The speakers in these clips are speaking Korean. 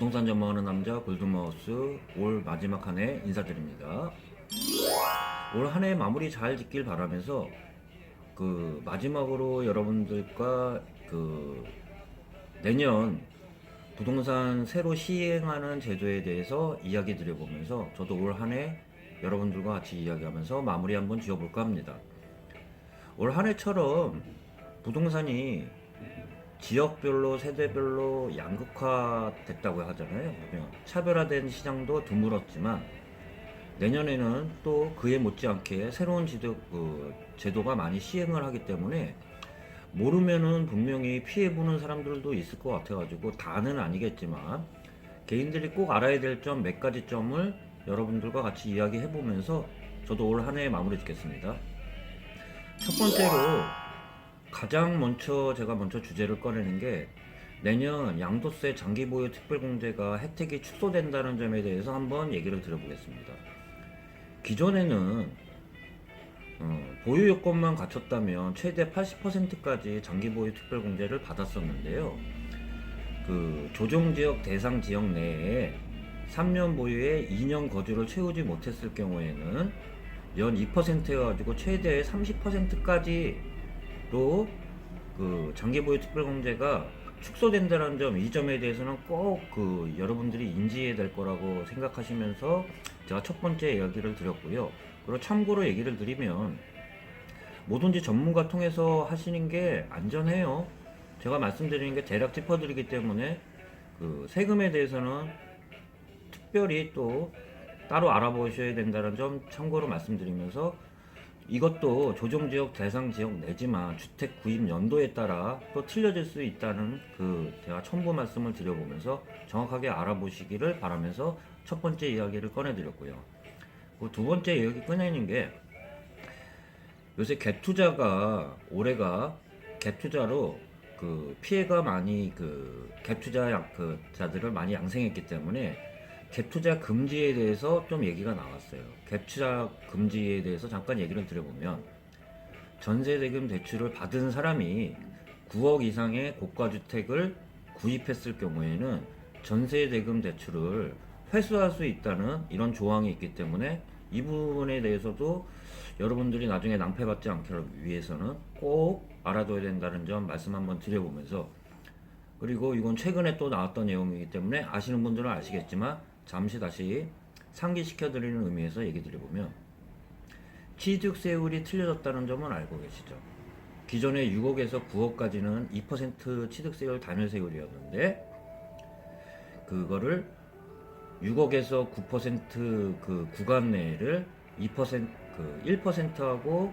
부동산 전망하는 남자 골든마우스 올 마지막 한 해 인사드립니다. 올 한 해 마무리 잘 짓길 바라면서 마지막으로 여러분들과 내년 부동산 새로 시행하는 제도에 대해서 이야기 드려보면서 저도 올 한 해 여러분들과 같이 이야기하면서 마무리 한번 지어볼까 합니다. 올 한 해처럼 부동산이 지역별로 세대별로 양극화됐다고 하잖아요. 차별화된 시장도 드물었지만 내년에는 또 그에 못지않게 새로운 제도가 많이 시행을 하기 때문에 모르면은 분명히 피해보는 사람들도 있을 것 같아가지고 다는 아니겠지만 개인들이 꼭 알아야 될 점 몇 가지 점을 여러분들과 같이 이야기해보면서 저도 올 한 해 마무리 짓겠습니다. 첫 번째로 가장 먼저 제가 주제를 꺼내는 게 내년 양도세 장기보유 특별공제가 혜택이 축소된다는 점에 대해서 한번 얘기를 드려보겠습니다. 기존에는 보유 요건만 갖췄다면 최대 80%까지 장기보유 특별공제를 받았었는데요. 조정지역 대상 지역 내에 3년 보유에 2년 거주를 채우지 못했을 경우에는 연 2% 해가지고 최대 30%까지로 장기보유 특별공제가 축소된다는 점, 이 점에 대해서는 꼭 여러분들이 인지해야 될 거라고 생각하시면서 제가 첫 번째 이야기를 드렸고요. 그리고 참고로 얘기를 드리면 뭐든지 전문가 통해서 하시는 게 안전해요. 제가 말씀드리는 게 대략 짚어드리기 때문에 세금에 대해서는 특별히 또 따로 알아보셔야 된다는 점 참고로 말씀드리면서 이것도 조정지역 대상지역 내지만 주택 구입 연도에 따라 또 틀려질 수 있다는 제가 첨부 말씀을 드려보면서 정확하게 알아보시기를 바라면서 첫 번째 이야기를 꺼내드렸고요. 두 번째 이야기 꺼내는 게 요새 갭투자가 올해가 갭투자로 피해가 많이 갭투자자들을 많이 양생했기 때문에 갭투자 금지에 대해서 좀 얘기가 나왔어요. 갭투자 금지에 대해서 잠깐 얘기를 드려보면 전세대금 대출을 받은 사람이 9억 이상의 고가주택을 구입했을 경우에는 전세대금 대출을 회수할 수 있다는 이런 조항이 있기 때문에 이 부분에 대해서도 여러분들이 나중에 낭패받지 않기 위해서는 꼭 알아둬야 된다는 점 말씀 한번 드려보면서, 그리고 이건 최근에 또 나왔던 내용이기 때문에 아시는 분들은 아시겠지만 잠시 다시 상기시켜드리는 의미에서 얘기 드려보면 취득세율이 틀려졌다는 점은 알고 계시죠? 기존에 6억에서 9억까지는 2% 취득세율 단일세율이었는데 그거를 6억에서 9% 구간 내를 1%하고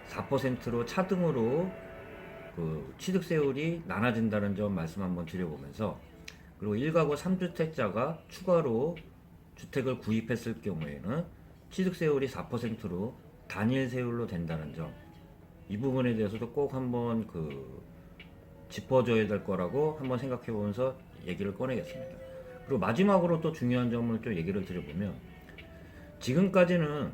4%로 차등으로 취득세율이 나눠진다는 점 말씀 한번 드려보면서, 그리고 1가구 3주택자가 추가로 주택을 구입했을 경우에는 취득세율이 4%로 단일세율로 된다는 점, 이 부분에 대해서도 꼭 한번 짚어줘야 될 거라고 한번 생각해 보면서 얘기를 꺼내겠습니다. 그리고 마지막으로 또 중요한 점을 좀 얘기를 드려보면 지금까지는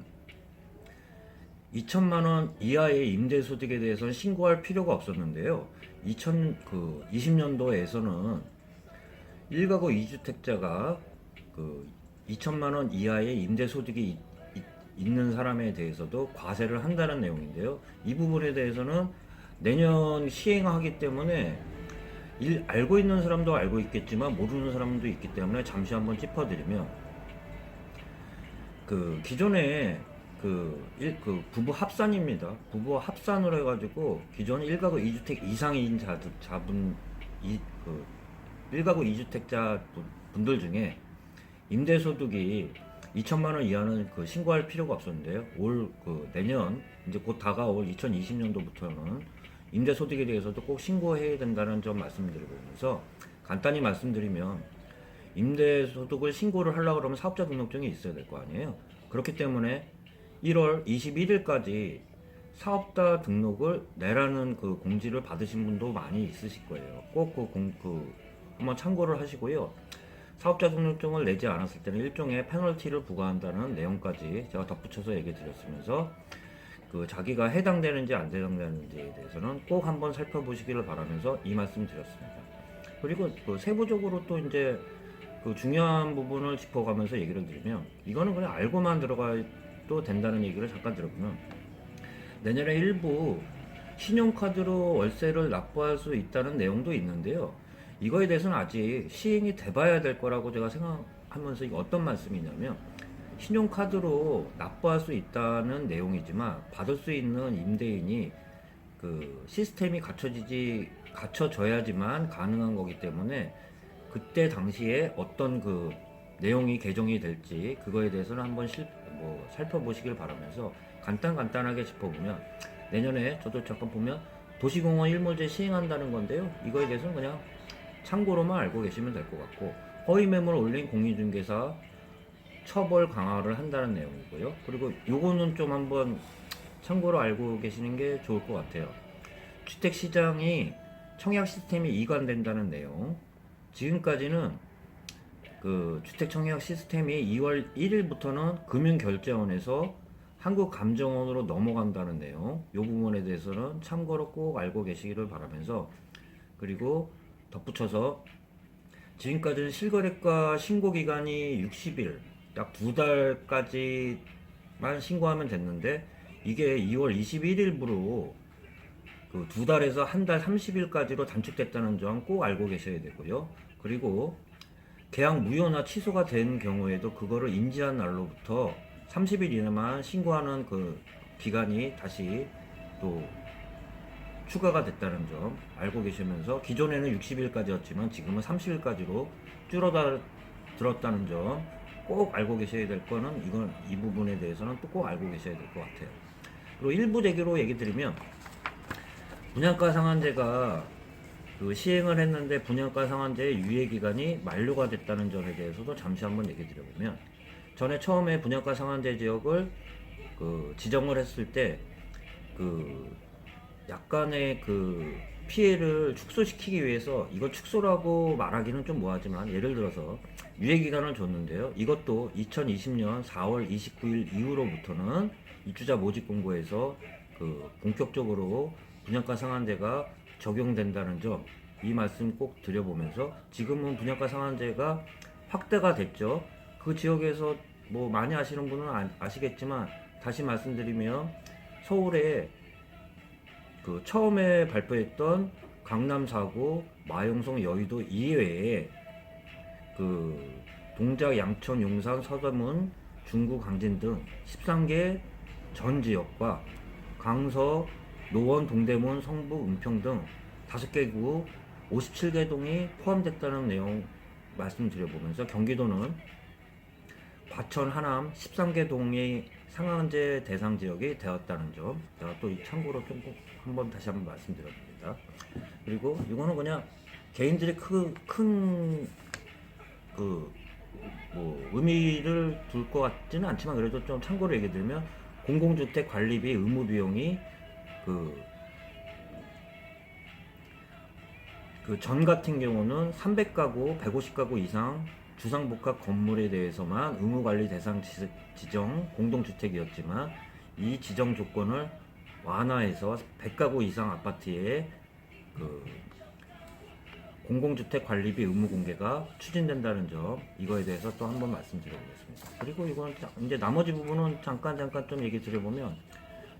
2천만 원 이하의 임대소득에 대해서는 신고할 필요가 없었는데요. 20년도에서는 1가구 2주택자가 2천만 원 이하의 임대소득이 있는 사람에 대해서도 과세를 한다는 내용인데요. 이 부분에 대해서는 내년 시행하기 때문에 알고 있는 사람도 알고 있겠지만 모르는 사람도 있기 때문에 잠시 한번 짚어드리면 기존에 부부 합산입니다. 부부 합산으로 해가지고 기존 1가구 2주택 이상인 1가구 2주택자 분들 중에 임대소득이 2천만 원 이하는 신고할 필요가 없었는데요. 내년 이제 곧 다가올 2020년도부터는 임대소득에 대해서도 꼭 신고해야 된다는 점 말씀드리면서, 간단히 말씀드리면 임대소득을 신고를 하려고 그러면 사업자 등록증이 있어야 될 거 아니에요. 그렇기 때문에 1월 21일까지 사업자 등록을 내라는 공지를 받으신 분도 많이 있으실 거예요. 꼭 한번 참고를 하시고요. 사업자 등록증을 내지 않았을 때는 일종의 페널티를 부과한다는 내용까지 제가 덧붙여서 얘기 드렸으면서 자기가 해당되는지 안 해당되는지에 대해서는 꼭 한번 살펴보시기를 바라면서 이 말씀 드렸습니다. 그리고 세부적으로 또 이제 그 중요한 부분을 짚어가면서 얘기를 드리면, 이거는 그냥 알고만 들어가도 된다는 얘기를 잠깐 들어보면, 내년에 일부 신용카드로 월세를 납부할 수 있다는 내용도 있는데요. 이거에 대해서는 아직 시행이 돼봐야 될 거라고 제가 생각하면서, 이게 어떤 말씀이냐면, 신용카드로 납부할 수 있다는 내용이지만 받을 수 있는 임대인이 그 시스템이 갖춰져야지만 가능한 거기 때문에, 그때 당시에 어떤 그 내용이 개정이 될지 그거에 대해서는 한번 살펴보시길 바라면서, 간단하게 짚어보면, 내년에 저도 잠깐 보면 도시공원 일몰제 시행한다는 건데요. 이거에 대해서는 그냥 참고로만 알고 계시면 될 것 같고, 허위 매물 올린 공인중개사 처벌 강화를 한다는 내용이고요. 그리고 요거는 좀 한번 참고로 알고 계시는 게 좋을 것 같아요. 주택시장이 청약 시스템이 이관된다는 내용. 지금까지는 그 주택 청약 시스템이 2월 1일부터는 금융결제원에서 한국감정원으로 넘어간다는 내용. 이 부분에 대해서는 참고로 꼭 알고 계시기를 바라면서, 그리고 덧붙여서 지금까지는 실거래가 신고기간이 60일, 약 2달까지만 신고하면 됐는데, 이게 2월 21일부로 그 2달에서 한 달 30일까지로 단축됐다는 점 꼭 알고 계셔야 되고요. 그리고 계약 무효나 취소가 된 경우에도 그거를 인지한 날로부터 30일 이내만 신고하는 그 기간이 다시 또 추가가 됐다는 점 알고 계시면서, 기존에는 60일까지였지만 지금은 30일까지로 줄어들었다는 점 꼭 알고 계셔야 될 거는, 이 부분에 대해서는 또 꼭 알고 계셔야 될 것 같아요. 그리고 일부 제기로 얘기 드리면, 분양가 상한제가 그 시행을 했는데 분양가 상한제의 유예 기간이 만료가 됐다는 점에 대해서도 잠시 한번 얘기 드려보면, 전에 처음에 분양가 상한제 지역을 그 지정을 했을 때 그 약간의 그 피해를 축소시키기 위해서, 이걸 축소라고 말하기는 좀 뭐하지만 예를 들어서 유예 기간을 줬는데요. 이것도 2020년 4월 29일 이후로부터는 입주자 모집 공고에서 그 본격적으로 분양가 상한제가 적용된다는 점, 이 말씀 꼭 드려보면서, 지금은 분양가 상한제가 확대가 됐죠. 그 지역에서 뭐 많이 아시는 분은 아시겠지만, 다시 말씀드리면 서울에 그 처음에 발표했던 강남 4구, 마용성, 여의도 이외에 그 동작, 양천, 용산, 서대문, 중구, 강진 등 13개 전 지역과 강서, 노원, 동대문, 성북, 은평 등 5개 구 57개 동이 포함됐다는 내용 말씀드려보면서, 경기도는 과천, 하남 13개 동이 상한제 대상 지역이 되었다는 점 제가 또 참고로 좀 꼭 한번 다시 한번 말씀드렸습니다. 그리고 이거는 그냥 개인들이 큰 그 뭐 의미를 둘 것 같지는 않지만, 그래도 좀 참고로 얘기 드리면, 공공주택 관리비 의무 비용이 그 전 같은 경우는 300가구, 150가구 이상 주상복합 건물에 대해서만 의무관리 대상 지정 공동주택이었지만, 이 지정 조건을 완화해서 100가구 이상 아파트에 그 공공주택 관리비 의무 공개가 추진된다는 점, 이거에 대해서 또 한번 말씀드려보겠습니다. 그리고 이건 이제 나머지 부분은 잠깐 좀 얘기 드려보면,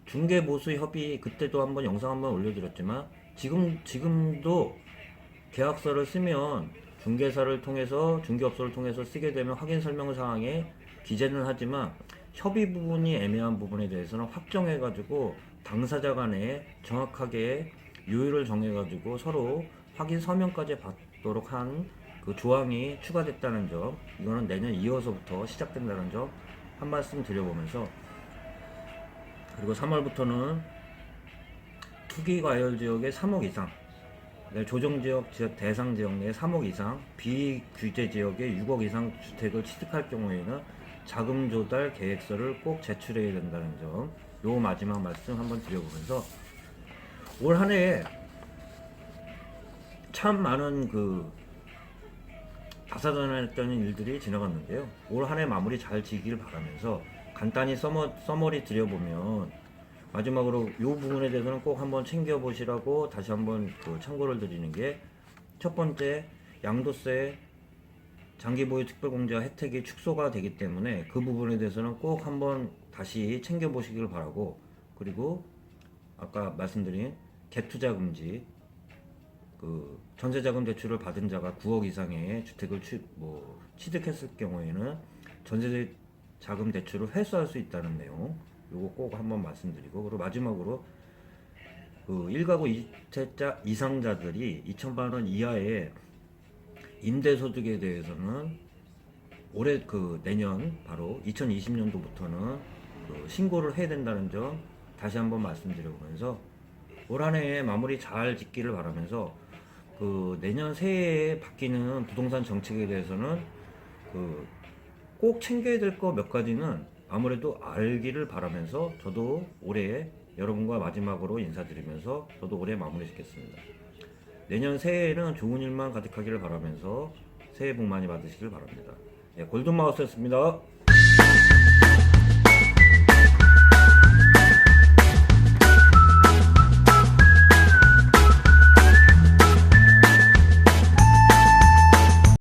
중개보수 협의, 그때도 한번 영상 한번 올려드렸지만, 지금도 계약서를 쓰면 중개사를 통해서, 중개업소를 통해서 쓰게 되면 확인 설명 사항에 기재는 하지만, 협의 부분이 애매한 부분에 대해서는 확정해가지고 당사자 간에 정확하게 요율을 정해가지고 서로 확인 서명까지 받도록 한 그 조항이 추가됐다는 점, 이거는 내년 2월서부터 시작된다는 점 한 말씀 드려보면서, 그리고 3월부터는 투기과열 지역에 3억 이상, 조정지역 대상 지역 내에 3억 이상, 비규제 지역에 6억 이상 주택을 취득할 경우에는 자금 조달 계획서를 꼭 제출해야 된다는 점, 요 마지막 말씀 한번 드려보면서, 올 한 해 참 많은 그 다사다난했던 일들이 지나갔는데요. 올 한 해 마무리 잘 지길 바라면서, 간단히 서머리 드려보면, 마지막으로 이 부분에 대해서는 꼭 한번 챙겨보시라고 다시 한번 그 참고를 드리는 게, 첫 번째, 양도세 장기 보유 특별공제와 혜택이 축소가 되기 때문에 그 부분에 대해서는 꼭 한번 다시 챙겨보시길 바라고, 그리고 아까 말씀드린 갭 투자 금지, 그 전세자금 대출을 받은 자가 9억 이상의 주택을 취득했을 경우에는 전세자금 대출을 회수할 수 있다는 내용, 요거 꼭 한번 말씀드리고, 그리고 마지막으로 그 1가구 2채자 이상자들이 2천만 원 이하의 임대소득에 대해서는 올해 그 내년 바로 2020년도부터는 그 신고를 해야 된다는 점 다시 한번 말씀드려보면서 올 한 해 마무리 잘 짓기를 바라면서, 그 내년 새해에 바뀌는 부동산 정책에 대해서는 그 꼭 챙겨야 될 거 몇 가지는 아무래도 알기를 바라면서, 저도 올해 여러분과 마지막으로 인사드리면서 저도 올해 마무리 짓겠습니다. 내년 새해에는 좋은 일만 가득하기를 바라면서 새해 복 많이 받으시길 바랍니다. 네, 골든마우스였습니다.